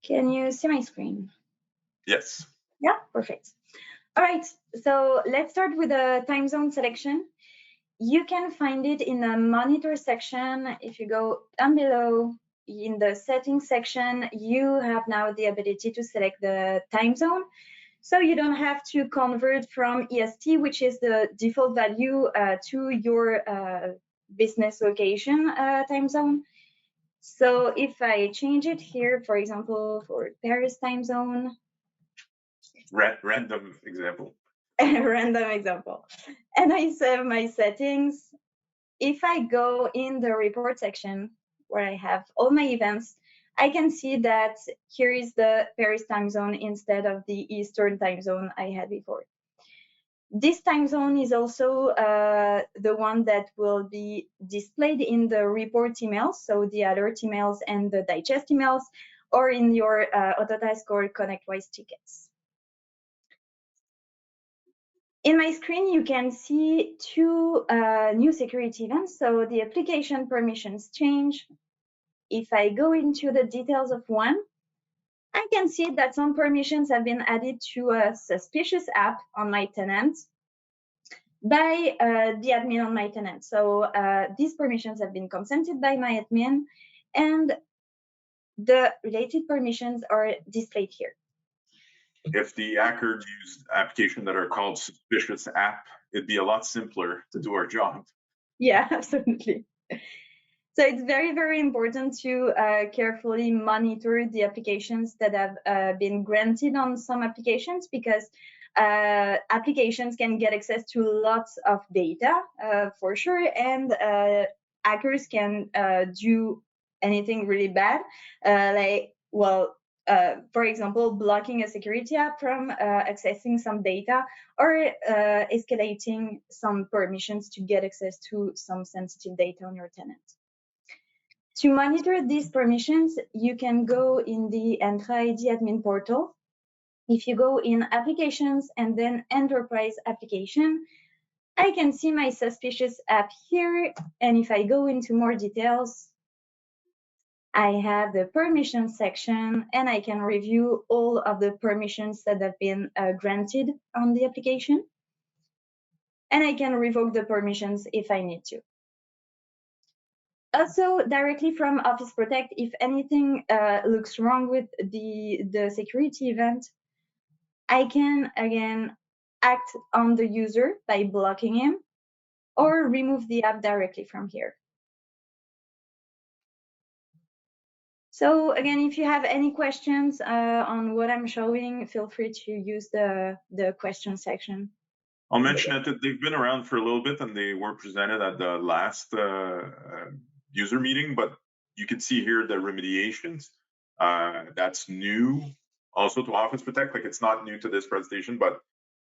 Can you see my screen? Yes. Yeah, perfect. All right, so let's start with the time zone selection. You can find it in the monitor section. If you go down below in the settings section, you have now the ability to select the time zone. So you don't have to convert from EST, which is the default value, to your business location time zone. So if I change it here, for example, for Paris time zone. Random example. Random example. And I save my settings. If I go in the report section where I have all my events, I can see that here is the Paris time zone instead of the Eastern time zone I had before. This time zone is also the one that will be displayed in the report emails, so the alert emails and the digest emails, or in your Autotask or ConnectWise tickets. In my screen, you can see two new security events. So the application permissions change. If I go into the details of one, I can see that some permissions have been added to a suspicious app on my tenant by the admin on my tenant. So these permissions have been consented by my admin, and the related permissions are displayed here. If the hackers used applications that are called suspicious app, it'd be a lot simpler to do our job. Yeah, absolutely. So it's very, very important to carefully monitor the applications that have been granted on some applications, because applications can get access to lots of data for sure, and hackers can do anything really bad, for example, blocking a security app from accessing some data, or escalating some permissions to get access to some sensitive data on your tenant. To monitor these permissions, you can go in the Entra ID admin portal. If you go in Applications and then Enterprise Application, I can see my suspicious app here. And if I go into more details, I have the permissions section, and I can review all of the permissions that have been granted on the application. And I can revoke the permissions if I need to. Also, directly from Office Protect, if anything looks wrong with the security event, I can again act on the user by blocking him, or remove the app directly from here. So again, if you have any questions on what I'm showing, feel free to use the question section. I'll mention that they've been around for a little bit, and they were presented at the last user meeting, but you can see here the remediations. That's new also to Office Protect. Like, it's not new to this presentation, but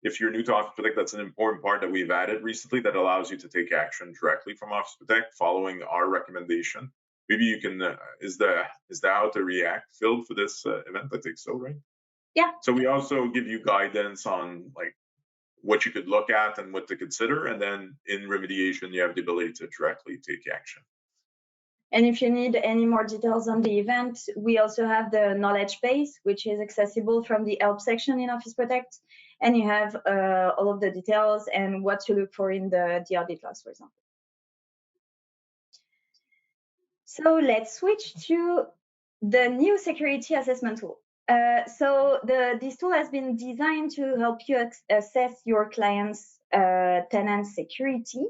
if you're new to Office Protect, that's an important part that we've added recently that allows you to take action directly from Office Protect following our recommendation. Maybe you can, is the how to react filled for this event? I think so, right? Yeah. So we also give you guidance on like what you could look at and what to consider. And then in remediation, you have the ability to directly take action. And if you need any more details on the event, we also have the knowledge base, which is accessible from the help section in Office Protect. And you have all of the details and what to look for in the audit logs, for example. So let's switch to the new security assessment tool. This tool has been designed to help you assess your client's tenant security.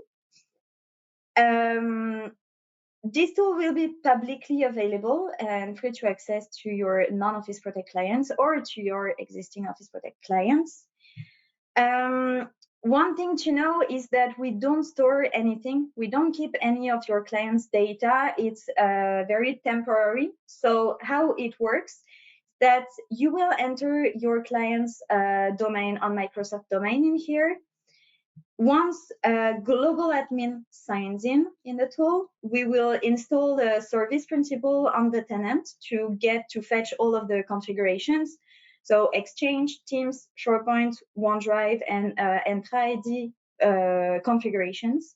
This tool will be publicly available and free to access to your non-Office Protect clients or to your existing Office Protect clients. One thing to know is that we don't store anything. We don't keep any of your clients' data. It's very temporary. So how it works, that you will enter your client's domain on Microsoft domain in here. Once a global admin signs in the tool, we will install the service principal on the tenant to fetch all of the configurations. So Exchange, Teams, SharePoint, OneDrive, and Entra ID configurations.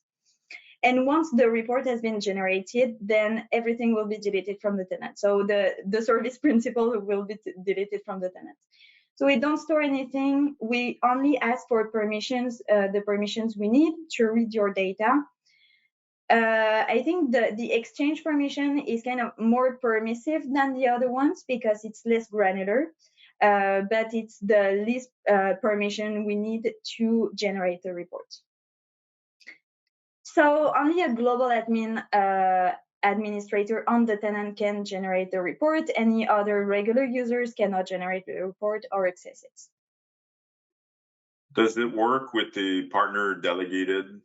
And once the report has been generated, then everything will be deleted from the tenant. So the service principal will be deleted from the tenant. So we don't store anything. We only ask for permissions, the permissions we need to read your data. I think the exchange permission is kind of more permissive than the other ones because it's less granular, but it's the least permission we need to generate the report. So only a global administrator on the tenant can generate the report. Any other regular users cannot generate the report or access it. Does it work with the partner delegated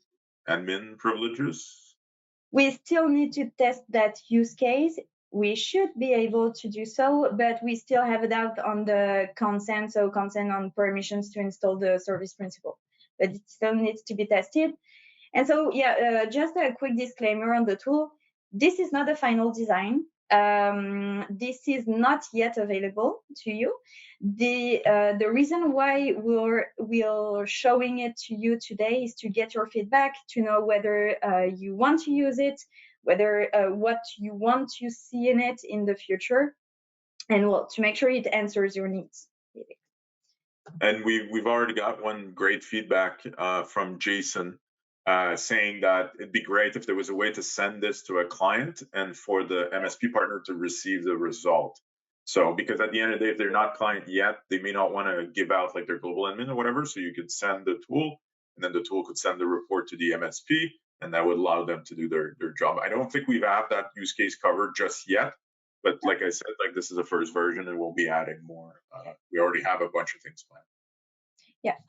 admin privileges? We still need to test that use case. We should be able to do so, but we still have a doubt on the consent, so consent on permissions to install the service principal. But it still needs to be tested. And so, yeah, just a quick disclaimer on the tool. This is not a final design. This is not yet available to you. The reason why we're showing it to you today is to get your feedback, to know whether you want to use it, whether what you want to see in it in the future, and well, to make sure it answers your needs. And we've already got one great feedback from Jason saying that it'd be great if there was a way to send this to a client and for the MSP partner to receive the result. So, because at the end of the day, if they're not client yet, they may not want to give out like their global admin or whatever. So you could send the tool, and then the tool could send the report to the MSP, and that would allow them to do their job. I don't think we have that use case covered just yet, but like I said, like this is a first version, and we'll be adding more. We already have a bunch of things planned. Yeah.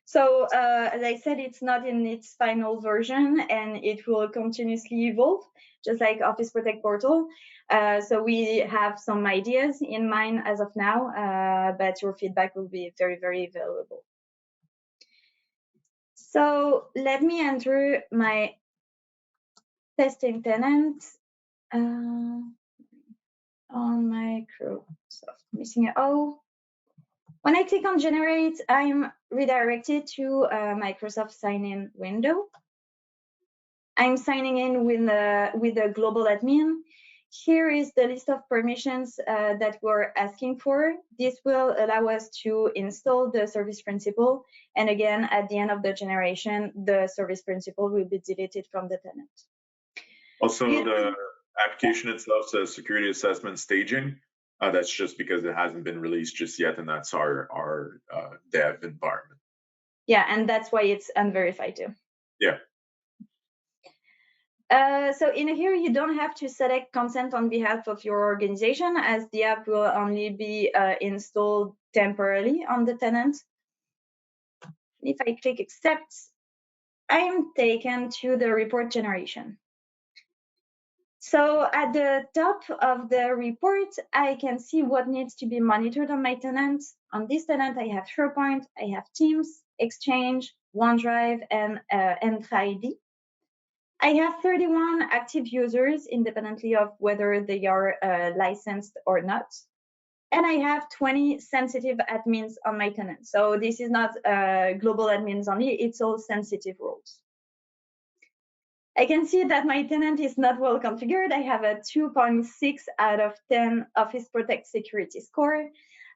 So as I said, it's not in its final version, and it will continuously evolve, just like Office Protect Portal. So we have some ideas in mind as of now, but your feedback will be very, very valuable. So let me enter my testing tenant on Microsoft. Missing an O. When I click on generate, I'm redirected to a Microsoft sign-in window. I'm signing in with a global admin. Here is the list of permissions that we're asking for. This will allow us to install the service principal. And again, at the end of the generation, the service principal will be deleted from the tenant. Also, the application itself says security assessment staging. That's just because it hasn't been released just yet, and that's our dev environment. Yeah, and that's why it's unverified too. Yeah. So in here, you don't have to select consent on behalf of your organization, as the app will only be installed temporarily on the tenant. If I click accept, I am taken to the report generation. So at the top of the report, I can see what needs to be monitored on my tenant. On this tenant, I have SharePoint, I have Teams, Exchange, OneDrive, and Entra-ID. I have 31 active users independently of whether they are licensed or not. And I have 20 sensitive admins on my tenant. So this is not global admins only, it's all sensitive roles. I can see that my tenant is not well configured. I have a 2.6 out of 10 Office Protect security score.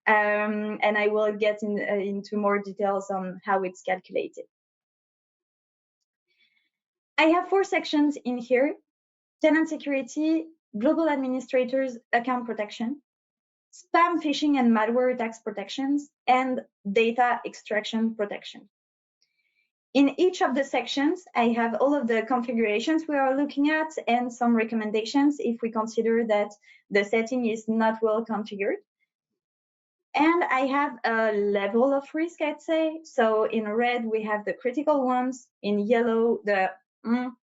And I will get into more details on how it's calculated. I have 4 sections in here: tenant security, global administrators, account protection, spam, phishing, and malware attacks protections, and data extraction protection. In each of the sections, I have all of the configurations we are looking at and some recommendations if we consider that the setting is not well configured. And I have a level of risk, I'd say. So in red, we have the critical ones. In yellow, the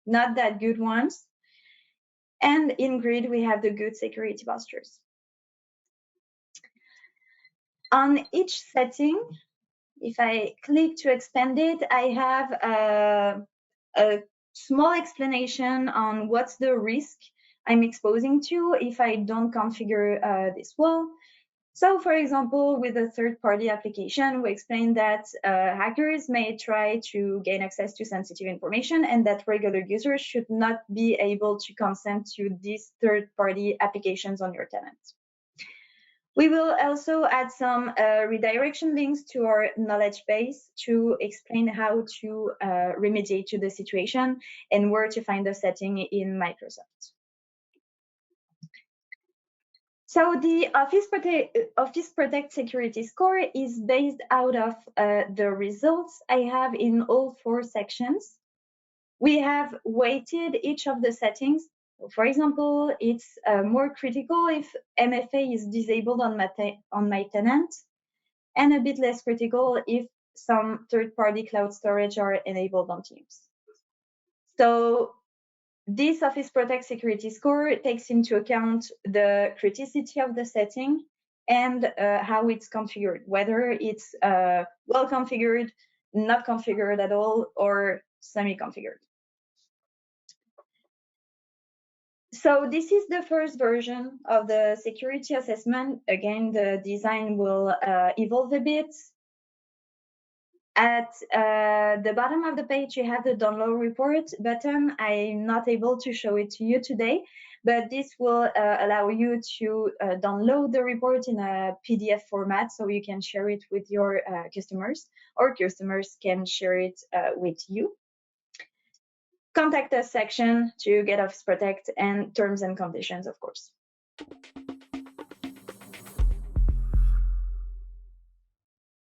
not that good ones. And in green, we have the good security postures. On each setting, if I click to expand it, I have a small explanation on what's the risk I'm exposing to if I don't configure this well. So, for example, with a third-party application, we explained that hackers may try to gain access to sensitive information and that regular users should not be able to consent to these third-party applications on your tenant. We will also add some redirection links to our knowledge base to explain how to remediate to the situation and where to find the setting in Microsoft. So the Office Protect Security Score is based out of the results I have in all 4 sections. We have weighted each of the settings. For example, it's more critical if MFA is disabled on my tenant, and a bit less critical if some third-party cloud storage are enabled on Teams. So this Office Protect Security Score takes into account the criticity of the setting and how it's configured, whether it's well configured, not configured at all, or semi-configured. So this is the first version of the security assessment. Again, the design will evolve a bit. At the bottom of the page, you have the download report button. I'm not able to show it to you today, but this will allow you to download the report in a PDF format so you can share it with your customers, or customers can share it with you. Contact us section to get Office Protect and terms and conditions, of course.